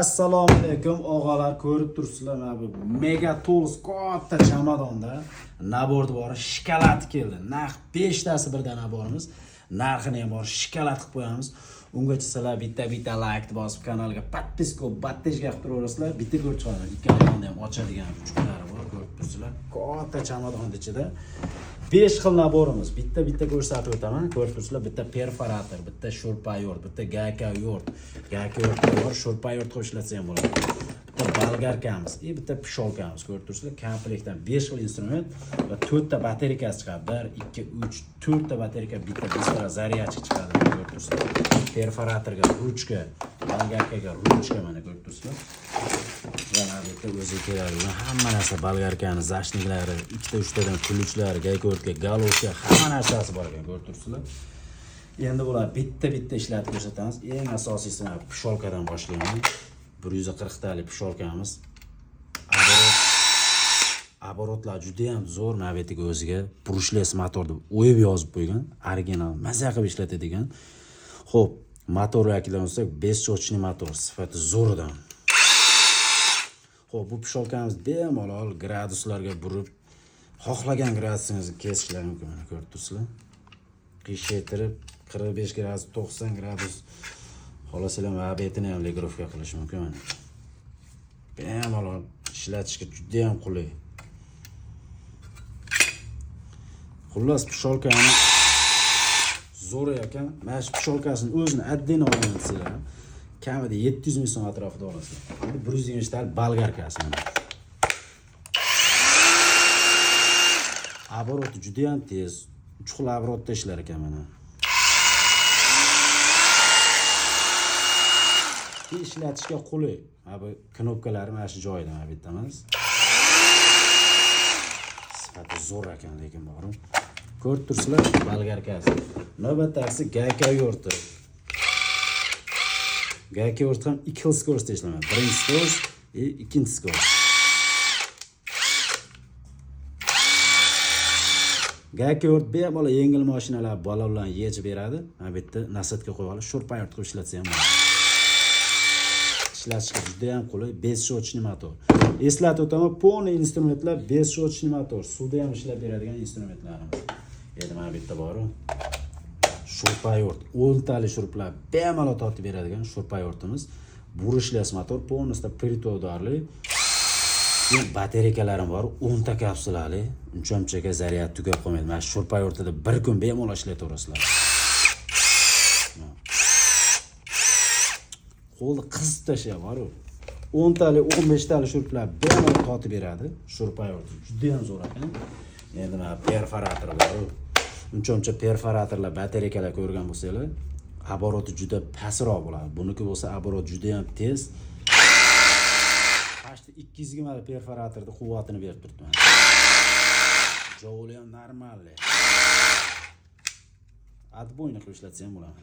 Assalomu alaykum og'alar, ko'rib turibsizlar mana bu Mega Tools katta chamadonda nabord bor, shikolat keldi. Narx 5 tasi birdan naborimiz. Narxini ham bor, shikolat qilib qo'yamiz. Ungacha sizlar bitta like bosib kanalga podpiska, battejga qilib turaverasizlar. Bitta ko'rib chiqaman. Ikkalani ham ochadigan kuchlar bor, ko'rib turibsizlar. Katta chamadon ichida 5 xil naborimiz. Bitta ko'rsatib o'taman. Ko'rib turibsizlar, bitta perforator, bitta sho'rpayor, bitta gaykayor bor, sho'rpayor qilib ishlatsa ham bo'ladi. Bitta bolgarkamiz, bitta pisholkamiz. Ko'rib turibsizlar, komplektdan 5 xil instrument va 4 ta batareyasi chiqadi. 1, 2, 3, 4 ta batareyka, bitta bitta zaryadchik chiqadi. Ko'rib turibsizlar. Perforatorga ruchka, bolgarkaga ruchka mana ko'rib turibsizlar. Mana bitta o'zi kerak. Hamma narsa bolgarkani, zashniklari, 2-3 tadan kuluvchilar, gaykortga, galovga hamma narsasi bor ekan, ko'rib turibsizlar. Endi bular bitta ishlatib ko'rsatamiz. Eng asosiysi mana pisholkadan boshlaymiz. 140 talik pisholkamiz. Aborotlar juda ham zo'r, navbatiga o'ziga brushless motorni o'yib yozib qo'ygan, original, maza qilib ishlatadigan. Xo'p, motor vakildan olsak 5 sochli motor, sifati zo'ridan. Xo'p, bu pisholkamiz bemalol graduslarga burib, xohlagan gradusingizni kesishlar mumkin, mana ko'rib turibsizlar. Qiyshaytirib 45 gradus, 90 gradus xohlasalar mabetini ham legrovka qilish mumkin mana. Bemalol ishlatishga juda ham qulay. Xullas pisholkani zo'r ekan. Mana shu pisholkasini o'zini отдельно olaman. Kamida 700 ming so'm atrofida olasizlar. Endi 120 tal bolgarkasi mana. Aboroti juda ham tez. 3 xil aborotda ishlar ekan mana. Ishlatishga qulay. Mana bu knopkalari mana shu joyida, mana bitta emas. Sifati zo'r ekan, lekin borim. Ko'rib turibsizlar, bolgarkasi. Navbatdagisi gaykayorti. Gaykayorti ham 2 xil skorostda ishlaydi. Birinchi skorost va ikkinchi skorost. Gaykayort bemalol yengil mashinalar balonlar yechib beradi. Mana bu yerda nasatga qo'yib olib, sho'rpayor qilib ishlatsa ham bo'ladi. Ishlatishga juda ham qulay, 5 sochli motor. Eslatib o'taman, полный instrumentlar 5 sochli motor. Suvda ham ishlab beradigan instrumentlarimiz. Endi mana bu yerda bor. Sho'rpayor, 10 tali sho'rplar bemalol tortib beradigan sho'rpayortimiz. Brushless motor, полностью pritodarli. Batareyalarim bor, 10 ta kapsulali. Uncha-munchaga zaryad tugab qolmaydi. Mana sho'rpayortida bir kun bemalol ishlataverasizlar. Qo'lni qizib tashlab bor. 10 tali, 15 tali sho'rplar bemalol tortib beradi. Sho'rpayor juda ham zo'r ekan. Endi mana perforator bor. Uncha perforatorlar, batareykalar ko'rgan bo'lsanglar, aboroti juda pastroq bo'ladi. Buniki bo'lsa aborot juda ham tez. Почти 220 ta perforatorda quvvatini berib turibdi. Javoli ham normalniy. Отбойni qilib ishlatsa ham bo'ladi.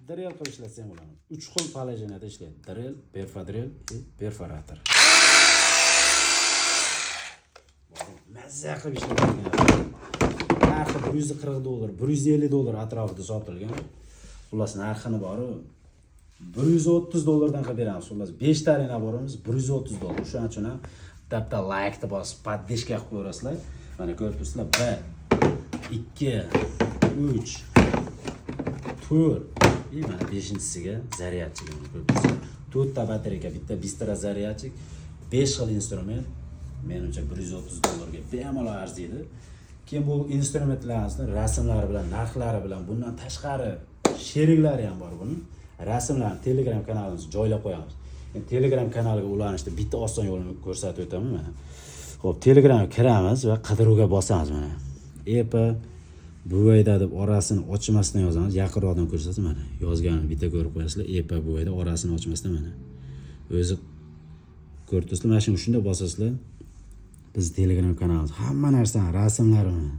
Drill qilib ishlatsa ham bo'ladi. 3 xil положенияda ishlaydi. Drill, perfodrill va perforator. Mazza qilib ishlatgan. Narxi $140, $150 atrofida sotilgan. Xullas narxini bor. $130 dan qilib beramiz. Xullas 5 tali naborimiz $130. Shuning uchun ham bitta like ni bosib, podpiska qilib qo'yasizlar. Mana ko'rib turibsizlar. 1, 2, 3, 4 и mana 5-chisiga zaryadchik ko'rib turibsizlar. 4 ta batareyka, bitta bistara zaryadchik, 5 xil instrument. Menimcha $130 ga bemalol arziydi. Keyin bu instrumentlarning rasmlari bilan, narxlari bilan, bundan tashqari sheriklari ham bor buning. Rasmlarni Telegram kanalimizga joylab qo'yamiz. Endi Telegram kanaliga ulanishda bitta oson yo'lni ko'rsatib o'taman mana. Xo'p, Telegramga kiramiz va qidiruvga bosamiz mana. EPA buvayda deb orasini ochmasdan yozamiz. Yaqinroqdan ko'rsatasiz mana. Yozganini bitta ko'rib qo'yasizlar. EPA buvayda orasini ochmasdan mana. O'zi ko'rib turibsizlar, mana shunda bosasizlar. Biz Telegram kanalimiz hamma narsani rasmlarini,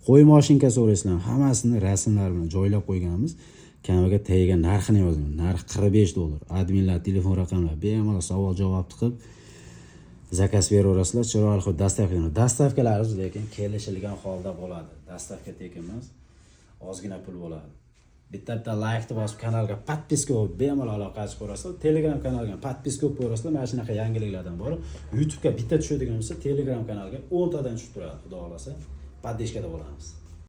qo'y mashinka so'raysizlar, hammasini rasmlar bilan joylab qo'yganmiz. Kamiga tagiga narxini yozing. Narx $45. Adminlar telefon raqamlari bemalol savol-javob qilib zakaz beraverasizlar. Chiroyli qilib dastavkalarimiz lekin kelishilgan holda bo'ladi. Dastavka tekin emas, ozgina pul bo'ladi. bitta laykni bosib kanalga podpiska bo'lib bemalol aloqa qilib ko'rasizlar. Telegram kanaliga podpiska bo'lib ko'rasizlar. Mana shunaqa yangiliklardan bor. YouTube'ga bitta tushadigan bo'lsa, Telegram kanaliga 10 tadan tushib turadi, xudo xolasa. Podpishkada bo'lamiz.